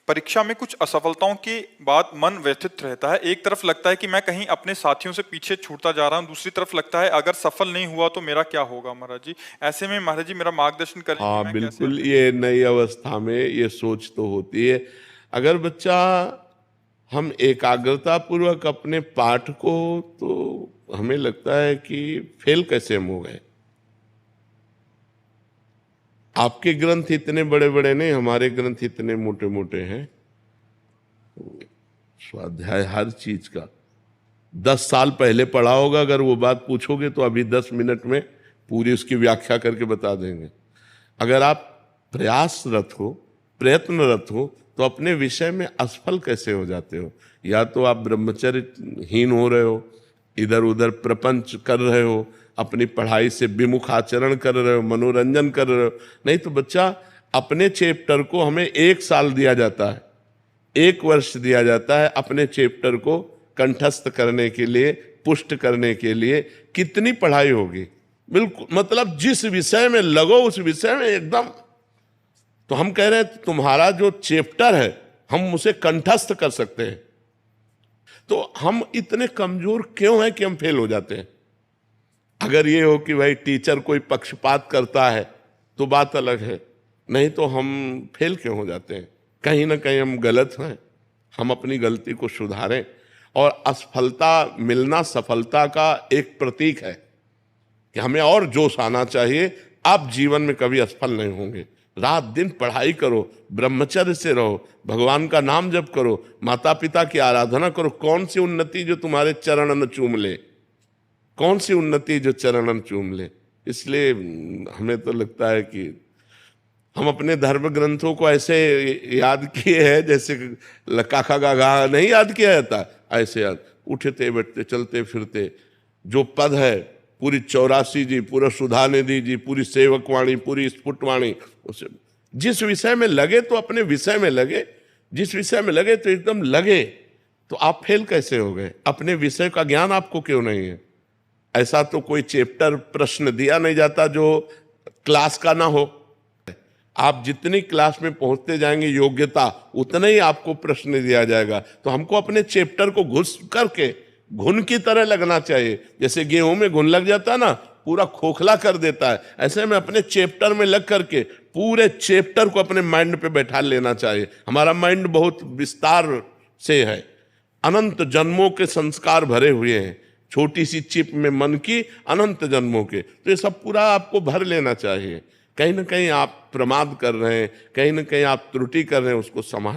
परीक्षा में कुछ असफलताओं के बाद मन व्यथित रहता है। एक तरफ लगता है कि मैं कहीं अपने साथियों से पीछे छूटता जा रहा हूँ, दूसरी तरफ लगता है अगर सफल नहीं हुआ तो मेरा क्या होगा महाराज जी। ऐसे में महाराज जी मेरा मार्गदर्शन करें कि हाँ मैं कैसे बिल्कुल, आगे ये नई अवस्था में ये सोच तो होती है। अगर बच्चा हम एकाग्रता पूर्वक अपने पाठ को, तो हमें लगता है कि फेल कैसे हम हो गए। आपके ग्रंथ इतने बड़े बड़े नहीं, हमारे ग्रंथ इतने मोटे मोटे हैं। स्वाध्याय हर चीज का 10 साल पहले पढ़ा होगा, अगर वो बात पूछोगे तो अभी 10 मिनट में पूरी उसकी व्याख्या करके बता देंगे। अगर आप प्रयासरत हो, प्रयत्नरत हो, तो अपने विषय में असफल कैसे हो जाते हो। या तो आप ब्रह्मचर्यहीन हो रहे हो, इधर उधर प्रपंच कर रहे हो, अपनी पढ़ाई से विमुख आचरण कर रहे हो, मनोरंजन कर रहे हो। नहीं तो बच्चा, अपने चैप्टर को हमें 1 साल दिया जाता है, 1 वर्ष दिया जाता है अपने चैप्टर को कंठस्थ करने के लिए, पुष्ट करने के लिए। कितनी पढ़ाई होगी। बिल्कुल, मतलब जिस विषय में लगो उस विषय में एकदम। तो हम कह रहे हैं तुम्हारा जो चैप्टर है हम उसे कंठस्थ कर सकते हैं। तो हम इतने कमजोर क्यों हैं कि हम फेल हो जाते हैं। अगर ये हो कि भाई टीचर कोई पक्षपात करता है तो बात अलग है, नहीं तो हम फेल क्यों हो जाते हैं। कहीं ना कहीं हम गलत हैं, हम अपनी गलती को सुधारें। और असफलता मिलना सफलता का एक प्रतीक है कि हमें और जोश आना चाहिए। आप जीवन में कभी असफल नहीं होंगे। रात दिन पढ़ाई करो, ब्रह्मचर्य से रहो, भगवान का नाम जप करो, माता पिता की आराधना करो। कौन सी उन्नति जो तुम्हारे चरणन चूम ले, कौन सी उन्नति जो चरणन चूम ले। इसलिए हमें तो लगता है कि हम अपने धर्म ग्रंथों को ऐसे याद किए हैं जैसे काका गागा नहीं याद किया जाता, ऐसे याद। उठते बैठते चलते फिरते जो पद है, पूरी 84 जी, पूरा सुधा निधि जी, पूरी सेवकवाणी, पूरी स्फुटवाणी, उसे जिस विषय में लगे तो अपने विषय में लगे, जिस विषय में लगे तो एकदम लगे। तो आप फेल कैसे हो गए। अपने विषय का ज्ञान आपको क्यों नहीं है। ऐसा तो कोई चैप्टर प्रश्न दिया नहीं जाता जो क्लास का ना हो। आप जितनी क्लास में पहुंचते जाएंगे योग्यता, उतना ही आपको प्रश्न दिया जाएगा। तो हमको अपने चैप्टर को घुस करके घुन की तरह लगना चाहिए। जैसे गेहूं में घुन लग जाता है ना, पूरा खोखला कर देता है, ऐसे में अपने चैप्टर में लग करके पूरे चैप्टर को अपने माइंड पे बैठा लेना चाहिए। हमारा माइंड बहुत विस्तार से है, अनंत जन्मों के संस्कार भरे हुए हैं, छोटी सी चिप में मन की अनंत जन्मों के। तो ये सब पूरा आपको भर लेना चाहिए। कहीं ना कहीं आप प्रमाद कर रहे हैं, कहीं ना कहीं आप त्रुटि कर रहे हैं, उसको संभाल